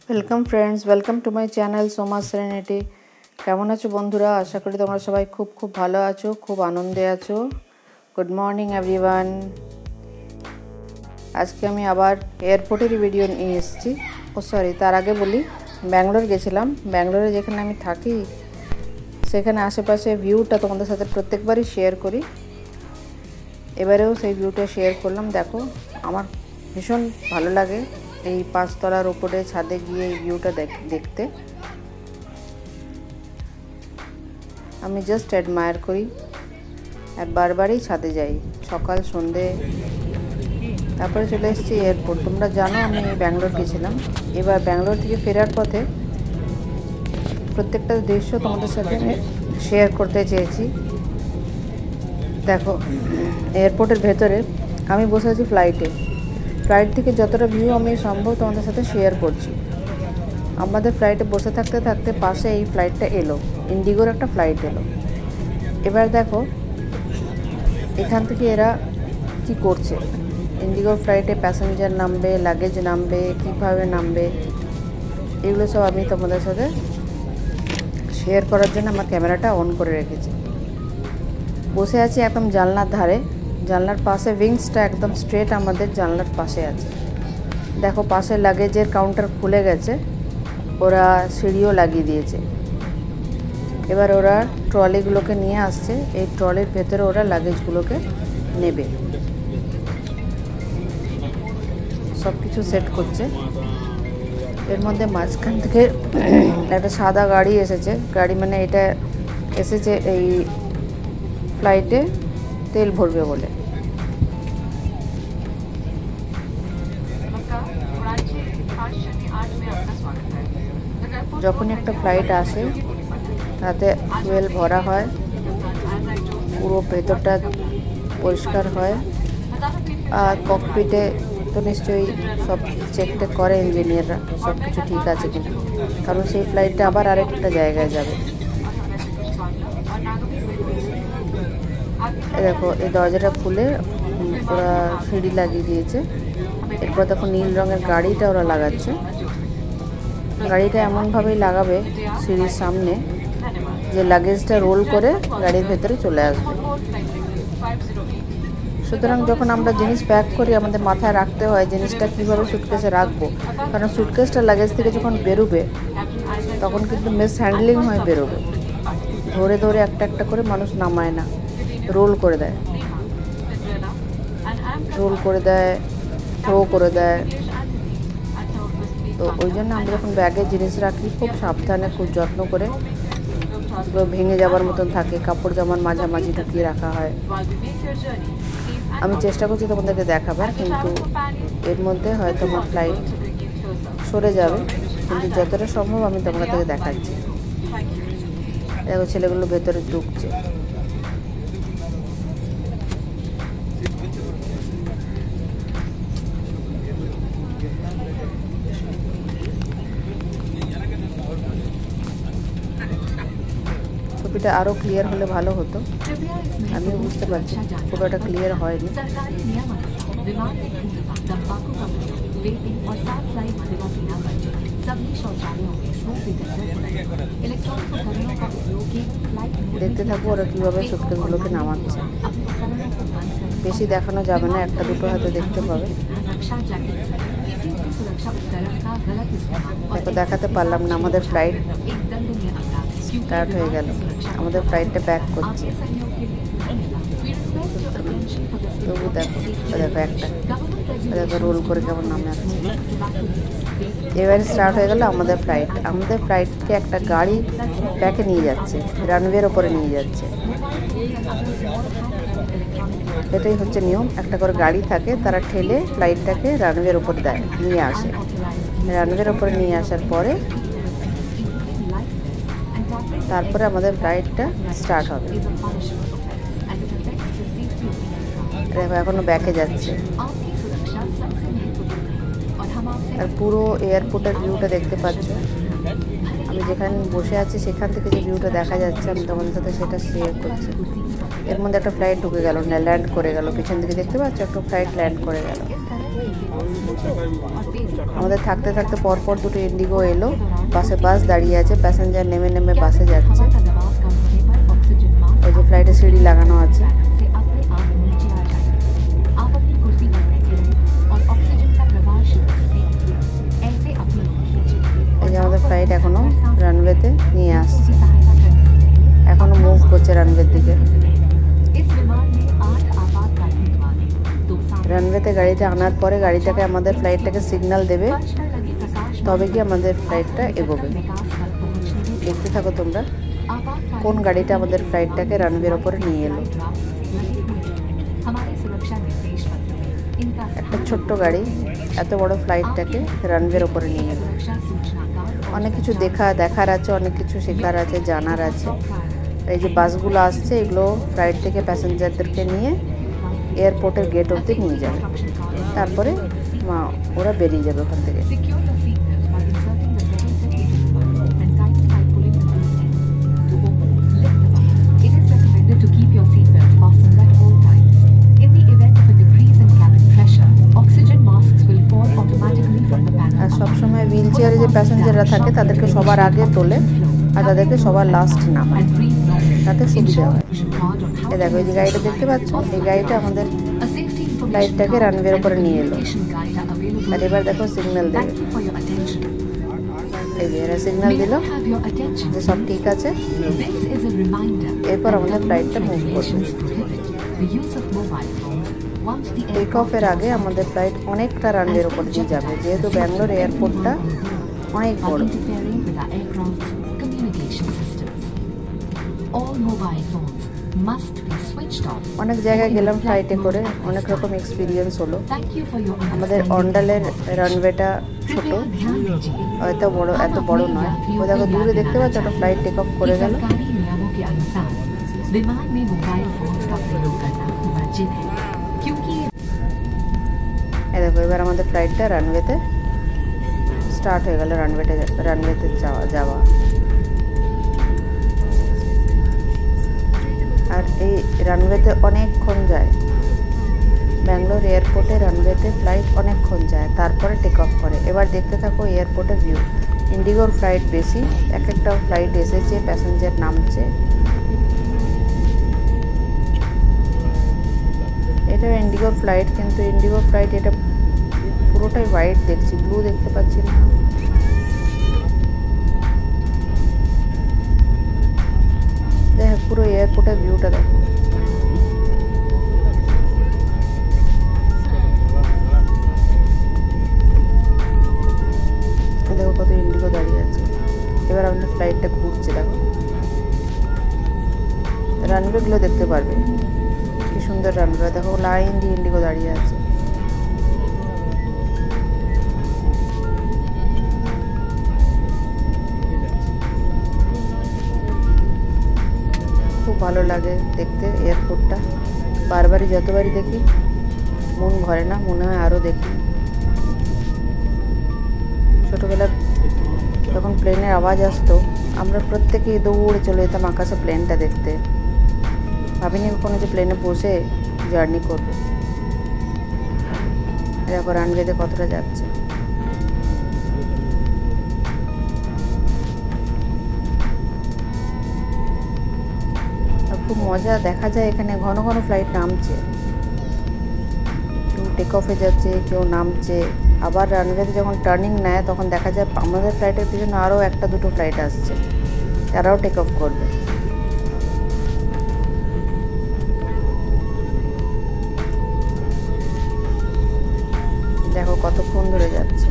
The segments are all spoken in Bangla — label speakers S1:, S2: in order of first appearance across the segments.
S1: Welcome friends, welcome to my channel Soma Serenity. केमन आछो बंधुरा? आशा करी तोमरा सबाई खूब खूब भालो आछो, खूब आनंदे आछो। Good morning everyone. आज के आमी आबार एयरपोर्टेर भिडियो निये एसेछि। सरि, तार आगे बोली बैंगलोर गेछिलाम। बैंगलोरे जेखाने आमी थाकी सेखाने आशेपाशे भिउटा तोमादेर साथे प्रत्येकबारই शेयर करी। एबारेও সেই ভিউটা শেয়ার করলাম। দেখো, আমার ভীষণ ভালো লাগে এই পাঁচতলার উপরে ছাদে গিয়ে এই ভিউটা দেখতে। আমি জাস্ট অ্যাডমায়ার করি আর বারবারই ছাদে যাই, সকাল সন্ধে। তারপরে চলে এসেছি এয়ারপোর্ট। তোমরা জানো আমি ব্যাঙ্গালোর গেছিলাম। এবার ব্যাঙ্গালোর থেকে ফেরার পথে প্রত্যেকটা দৃশ্য তোমাদের সাথে আমি শেয়ার করতে চেয়েছি। দেখো, এয়ারপোর্টের ভেতরে আমি বসে আছি ফ্লাইটে। ফ্লাইট থেকে যতটা ভিউ আমি সম্ভব তোমাদের সাথে শেয়ার করছি। আমাদের ফ্লাইটে বসে থাকতে থাকতে পাশে এই ফ্লাইটটা এলো, ইন্ডিগোর একটা ফ্লাইট এলো। এবার দেখো এখান থেকে এরা কি করছে। ইন্ডিগোর ফ্লাইটে প্যাসেঞ্জার নামবে, লাগেজ নামবে, কীভাবে নামবে, এগুলো সব আমি তোমাদের সাথে শেয়ার করার জন্য আমার ক্যামেরাটা অন করে রেখেছি। বসে আছি একদম জানলার ধারে। জানলার পাশে উইংসটা একদম স্ট্রেট আমাদের জানলার পাশে আছে। দেখো পাশে লাগেজের কাউন্টার খুলে গেছে, ওরা সিঁড়িও লাগিয়ে দিয়েছে। এবার ওরা ট্রলিগুলোকে নিয়ে আসছে, এই ট্রলির ভেতরে ওরা লাগেজগুলোকে নেবে, সব কিছু সেট করছে। এর মধ্যে মাঝখান থেকে একটা সাদা গাড়ি এসেছে। গাড়ি মানে এটা এসেছে এই ফ্লাইটে তেল ভরবে বলে। যখন একটা ফ্লাইট আসে তাতে ফুয়েল ভরা হয়, পুরো ভেতরটা পরিষ্কার হয়। আর ককপিটে তো নিশ্চয়ই সব চেকটেক করে ইঞ্জিনিয়াররা, সব কিছু ঠিক আছে কিনা, কারণ সেই ফ্লাইটটা আবার আরেকটা জায়গায় যাবে। দেখো এই দরজাটা খুলে ওরা সিঁড়ি লাগিয়ে দিয়েছে। এরপর দেখো নীল রঙের গাড়িটা ওরা লাগাচ্ছে। গাড়িটা এমনভাবেই লাগাবে সিঁড়ির সামনে যে লাগেজটা রোল করে গাড়ির ভেতরে চলে আসবে। সুতরাং যখন আমরা জিনিস প্যাক করি আমাদের মাথায় রাখতে হয় জিনিসটা কীভাবে সুটকেসে রাখবো, কারণ সুটকেসটা লাগেজ থেকে যখন বেরোবে তখন কিন্তু মিস হ্যান্ডলিং হয়ে বেরোবে। ধরে ধরে একটা একটা করে মানুষ নামায় না, রোল করে দেয়, রোল করে দেয়, থ্রো করে দেয়। তো ওই জন্য আমরা যখন ব্যাগে জিনিস রাখি খুব সাবধানে, খুব যত্ন করে, ভেঙে যাবার মতন থাকে, কাপড় জামার মাঝামাঝি ঢুকিয়ে রাখা হয়। আমি চেষ্টা করছি তোমাদেরকে দেখাবার, কিন্তু এর মধ্যে হয়তো আমার ফ্লাইট সরে যাবে, কিন্তু যতটা সম্ভব আমি তোমাদেরকে দেখাচ্ছি। দেখো ছেলেগুলো ভেতরে ঢুকছে। ছবিটা আরও ক্লিয়ার হলে ভালো হতো, আমিও বুঝতে পারছি খুব একটা ক্লিয়ার হয়নি। দেখতে থাকবো ওরা কীভাবে সুটকেসগুলোকে নামাচ্ছে। বেশি দেখানো যাবে না, একটা দুটো হয়তো দেখতে পাবে। দেখো দেখাতে পারলাম না, আমাদের ফ্লাইট স্টার্ট হয়ে গেল। আমাদের ফ্লাইটটা ব্যাক করছে। তবু দেখো দেখো একটা দেখো রোল করে কেমন নামে আসছে। এবারে স্টার্ট হয়ে গেল আমাদের ফ্লাইট। আমাদের ফ্লাইটকে একটা গাড়ি ব্যাকে নিয়ে যাচ্ছে, রানওয়ের ওপরে নিয়ে যাচ্ছে। এটাই হচ্ছে নিয়ম, একটা করে গাড়ি থাকে, তারা ঠেলে ফ্লাইটটাকে রানওয়ের ওপর দেয়, নিয়ে আসে। রানওয়ের ওপরে নিয়ে আসার পরে তারপরে আমাদের ফ্লাইটটা স্টার্ট হবে। দেখো এখনো ব্যাকে যাচ্ছে। আর পুরো এয়ারপোর্টের ভিউটা দেখতে পাচ্ছ। আমি যেখানে বসে আছি সেখান থেকে যে ভিউটা দেখা যাচ্ছে আমি তোমাদের সাথে সেটা শেয়ার করছি। এর মধ্যে একটা ফ্লাইট ঢুকে গেল, ল্যান্ড করে গেল, পিছন দিকে দেখতে পাচ্ছ একটা ফ্লাইট ল্যান্ড করে গেল। আমাদের থাকতে থাকতে পরপর দুটো ইন্ডিগো এলো, পাশে বাস দাঁড়িয়ে আছে, প্যাসেঞ্জার নেমে নেমে বাসে যাচ্ছে। ওই যে ফ্লাইটে সিঁড়ি লাগানো আছে। এই যে আমাদের ফ্লাইট এখনো রানওয়েতে নিয়ে আসছে, এখনো মুভ করছে রানওয়ের দিকে। রানওয়েতে গাড়িটা আনার পরে গাড়িটাকে আমাদের ফ্লাইটটাকে সিগন্যাল দেবে, তবে কি আমাদের ফ্লাইটটা এগোবে। দেখতে থাকো তোমরা কোন গাড়িটা আমাদের ফ্লাইটটাকে রানওয়ের ওপরে নিয়ে এলো। একটা ছোট্ট গাড়ি এত বড় ফ্লাইটটাকে রানওয়ের ওপরে নিয়ে এলো। অনেক কিছু দেখার আছে, অনেক কিছু শেখার আছে, জানার আছে। এই যে বাসগুলো আসছে, এগুলো ফ্লাইট থেকে প্যাসেঞ্জারদেরকে নিয়ে এয়ারপোর্টের গেট অবধি নিয়ে যাবে, তারপরে ওরা বেরিয়ে যাবে ওখান থেকে। আর সবসময় হুইল চেয়ারে যে প্যাসেঞ্জাররা থাকে তাদেরকে সবার আগে তোলে আর তাদেরকে সবার লাস্ট নামায়, তাতে সুবিধা হয়। এ দেখো এই যে গাড়িটা দেখতে পাচ্ছ, এই গাড়িটা আমাদের ফ্লাইটটাকে রানওয়ের ওপরে নিয়ে এলো। আর এবার দেখো সিগন্যাল দেবে। এই যে এরা সিগন্যাল দিল যে সব ঠিক আছে, এরপর আমাদের ফ্লাইটটা মুভ করবে। টেক অফের আগে আমাদের ফ্লাইট অনেকটা রানওয়ের ওপর দিয়ে যাবে, যেহেতু ব্যাঙ্গালোর এয়ারপোর্টটা অনেক বড়। অনেক জায়গায় গেলাম ফ্লাইটে করে, অনেক রকম এক্সপিরিয়েন্স হলো। আমাদের অন্ডালের রানওয়েটা ছোট, এত বড় নয়। ও দেখো দূরে দেখতে পাচ্ছ একটা ফ্লাইট টেক অফ করে গেল। দেখো এবার আমাদের ফ্লাইটটা রানওয়েতে স্টার্ট হয়ে গেল, রানওয়েতে যাওয়া। আর এই রানওয়েতে অনেকক্ষণ যায়, ব্যাঙ্গালোর এয়ারপোর্টে রানওয়েতে ফ্লাইট অনেকক্ষণ যায়, তারপরে টেক অফ করে। এবার দেখতে থাকো এয়ারপোর্টের ভিউ। ইন্ডিগোর ফ্লাইট বেশি, এক একটা ফ্লাইট এসেছে, প্যাসেঞ্জার নামছে। এটা ইন্ডিগোর ফ্লাইট, কিন্তু ইন্ডিগোর ফ্লাইট এটা পুরোটাই হোয়াইট দেখছি, ব্লু দেখতে পাচ্ছি না। দেখো পুরো এয়ারপোর্টের ভিউটা দেখো। দেখো কত ইন্ডিগো দাঁড়িয়ে আছে। এবার আমাদের ফ্লাইটটা ঘুরছে, দেখো রানওয়েগুলো দেখতে পারবে, কি সুন্দর রানওয়ে। দেখো লাইন দিয়ে ইন্ডিগো দাঁড়িয়ে আছে। খুব ভালো লাগে দেখতে এয়ারপোর্টটা, বারবারই যতবারই দেখি মন ভরে না, মনে হয় আরও দেখি। ছোটোবেলার যখন প্লেনের আওয়াজ আসতো আমরা প্রত্যেকেই দৌড়ে চলে যেতাম আকাশে প্লেনটা দেখতে। ভাবিনি কখনো যে প্লেনে বসে জার্নি করব। দেখো রানওয়েতে কতটা যাচ্ছে। খুব মজা দেখা যায় এখানে, ঘন ঘন ফ্লাইট নামছে, কেউ টেক অফে যাচ্ছে, কেউ নামছে। আবার রানওয়েতে যখন টার্নিং নেয় তখন দেখা যায় আমাদের ফ্লাইটের পিছনে আরও একটা দুটো ফ্লাইট আসছে, তারাও টেক অফ করবে। দেখো কতক্ষণ ধরে যাচ্ছে।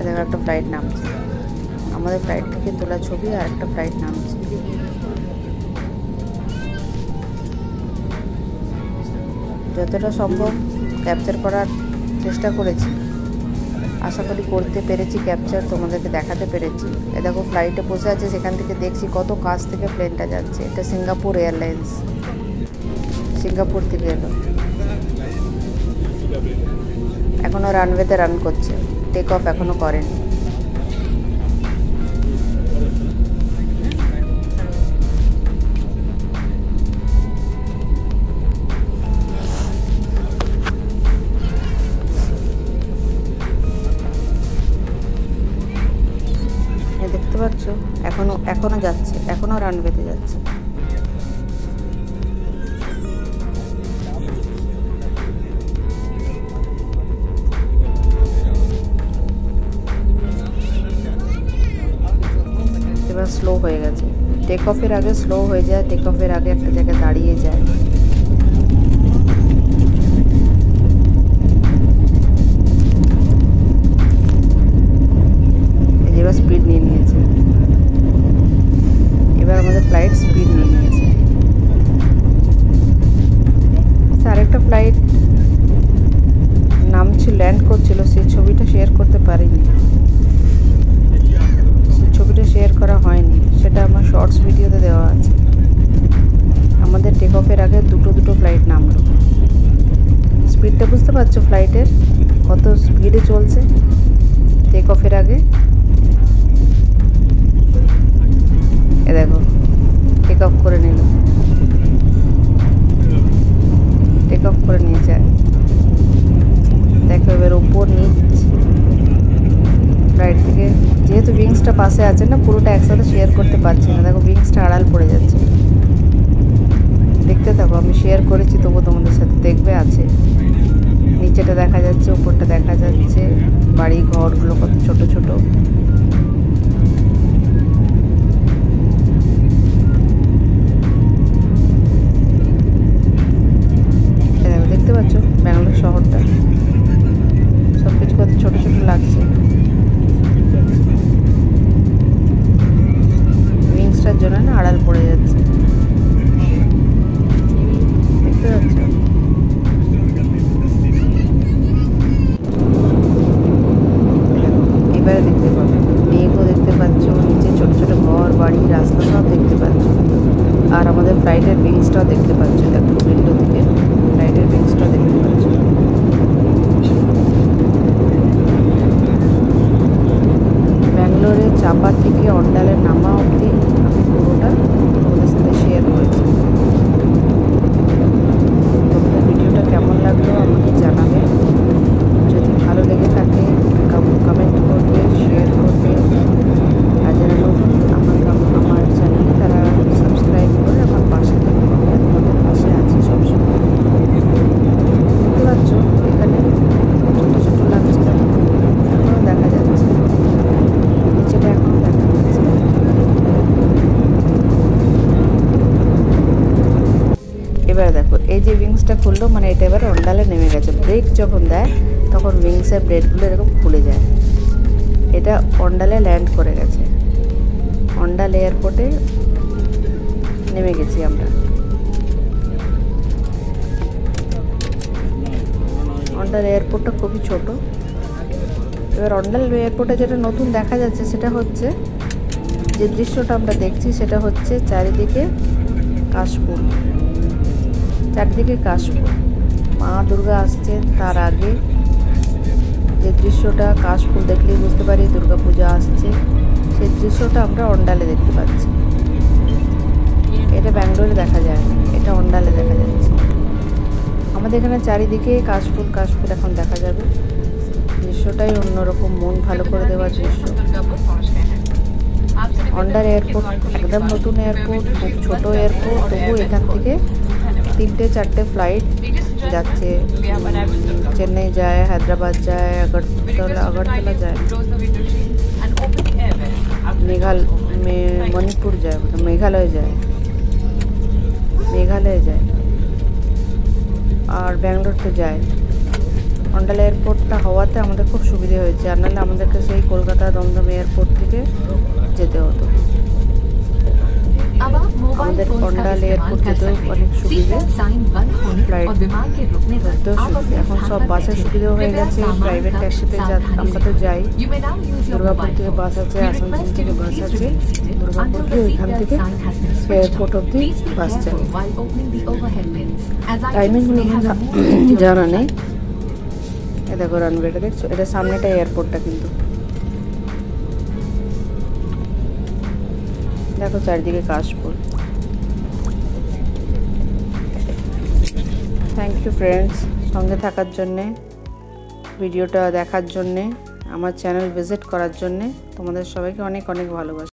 S1: দেখো একটা ফ্লাইট নামছে, আমাদের ফ্লাইট থেকে তোলা ছবি, আর একটা ফ্লাইট নামছে। যতটা সম্ভব ক্যাপচার করার চেষ্টা করেছি, আশা করি করতে পেরেছি ক্যাপচার, তোমাদেরকে দেখাতে পেরেছি। এ দেখো ফ্লাইটে বসে আছে, সেখান থেকে দেখছি কত কাছ থেকে প্লেনটা যাচ্ছে। এটা সিঙ্গাপুর এয়ারলাইন্স, সিঙ্গাপুর থেকে এলো। এখনও রানওয়েতে রান করছে, টেক অফ এখনও করেনি। পাচ্ছ এখনো যাচ্ছে, এখনো রানওয়েতে যাচ্ছে। এবার স্লো হয়ে গেছে, টেক অফের আগে স্লো হয়ে যায়, টেক অফের আগে একটা জায়গায় দাঁড়িয়ে যায়। এবার স্পিড নিয়ে নিয়েছে, এবার আমাদের ফ্লাইট স্পিড নিয়ে নিয়েছে। আরেকটা ফ্লাইট নামছিল, ল্যান্ড করছিল, সেই ছবিটা শেয়ার করতে পারিনি, সেই ছবিটা শেয়ার করা হয়নি, সেটা আমার শর্টস ভিডিওতে দেওয়া আছে। আমাদের টেক অফের আগে দুটো ফ্লাইট নামলো। স্পিডটা বুঝতে পারছো ফ্লাইটের কত স্পিডে চলছে টেক অফের আগে। এ দেখো টেক অফ করে নিল, টেক অফ করে নিয়েছে। দেখো এবার উপর নিচ ফ্লাইট থেকে, যেহেতু উইংসটা পাশে আছে না, পুরোটা একসাথে শেয়ার করতে পারছি না। দেখো উইংসটা আড়াল পড়ে যাচ্ছে, দেখতে থাকো, আমি শেয়ার করেছি তবু তোমাদের সাথে দেখবে আছে। নিচেটা দেখা যাচ্ছে, উপরটা দেখা যাচ্ছে, বাড়ি ঘরগুলো কত ছোট ছোট। দেখতে পাচ্ছ ব্যাঙ্গালোর শহরটা, সব কিছু কত ছোট ছোট লাগছে। উইংসটার জন্য না আড়াল পড়ে যাচ্ছে, দেখতে পাচ্ছ। এবারে দেখতে পাবে মেঘও দেখতে পাচ্ছ, নিচে ছোট ছোট ঘর বাড়ি রাস্তা সব দেখতে পাচ্ছ। আর আমাদের ফ্লাইটের উইংসটাও দেখতে পাচ্ছ, দেখো উইন্ডো থেকে ফ্লাইটের উইংসটাও দেখতে পাচ্ছ। ব্যাঙ্গালোরে চাপা থেকে অন্ডালে নামা অবধি আমি পুরোটা তোমাদের সাথে শেয়ার করেছি। তোমাদের ভিডিওটা কেমন লাগলো আমাকে জানাবে, যদি ভালো লেগে থাকে কমেন্ট করবে, শেয়ার করবে। আর যারা নতুন আমার চ্যানেলে তারা সাবস্ক্রাইব করে আমার পাশে থাকবে, তোমাদের পাশে আছি সবসময়। দেখতে পাচ্ছ এখানে ছোটো ছোটো লাগছে, এখনও দেখা যাচ্ছে, নিচেটা এখনও দেখা যাচ্ছে। এবার দেখো এই যে উইংসটা খুললো, মানে এটা এবার অন্ডালে নেমে গেছে। ব্রেক যখন দেয় তখন উইংসের ব্লেডগুলো এরকম খুলে যায়। এটা অন্ডালে ল্যান্ড করে গেছে, অন্ডাল এয়ারপোর্টে নেমে গেছি আমরা। অন্ডাল এয়ারপোর্টটা খুবই ছোট। এবার অন্ডাল এয়ারপোর্টে যেটা নতুন দেখা যাচ্ছে সেটা হচ্ছে, যে দৃশ্যটা আমরা দেখছি সেটা হচ্ছে চারিদিকে কাশফুল, চারদিকে কাশফুল। মা দুর্গা আসছেন তার আগে যে দৃশ্যটা, কাশফুল দেখলেই বুঝতে পারি দুর্গা পূজা আসছে, সেই দৃশ্যটা আমরা অন্ডালে দেখতে পাচ্ছি। এটা ব্যাঙ্গালোরে দেখা যায় না, এটা অন্ডালে দেখা যাচ্ছে। আমাদের এখানে চারিদিকে কাশফুল কাশফুল এখন দেখা যাবে, দৃশ্যটাই অন্যরকম, মন ভালো করে দেওয়ার দৃশ্য। অন্ডাল এয়ারপোর্ট একদম নতুন এয়ারপোর্ট, খুব ছোট এয়ারপোর্ট, তবু এখান থেকে 3-4টে ফ্লাইট যাচ্ছে, চেন্নাই যায়, হায়দ্রাবাদ যায়, আগরতলা যায়, মণিপুর যায়, মেঘালয় যায়, আর ব্যাঙ্গালোর তো যায়। অন্ডাল এয়ারপোর্টটা হওয়াতে আমাদের খুব সুবিধে হয়েছে, আর নাহলে আমাদেরকে সেই কলকাতা দমদম এয়ারপোর্ট থেকে যেতে হতো। আমাদের অন্ডাল এয়ারপোর্ট যেতেও অনেক সুবিধে, ফ্লাইট ধরতেও সুবিধে। এখন সব বাসের সুবিধাও হয়ে গেছে, প্রাইভেট ট্যাক্সিতে আমরা তো যাই। দুর্গাপুর থেকে বাস আছে, আসানসোল থেকে বাস আছে, দুর্গাপুর থেকে ওইখান থেকে এয়ারপোর্ট অব্দি বাস চলে। টাইমিংগুলো জানা নেই। এ দেখো রানওয়েটা দেখছো, এটা সামনেটা এয়ারপোর্টটা, কিন্তু দেখো চারিদিকে কাশফুল। থ্যাংক ইউ ফ্রেন্ডস, সঙ্গে থাকার জন্যে, ভিডিওটা দেখার জন্যে, আমার চ্যানেল ভিজিট করার জন্যে তোমাদের সবাইকে অনেক অনেক ভালোবাসা।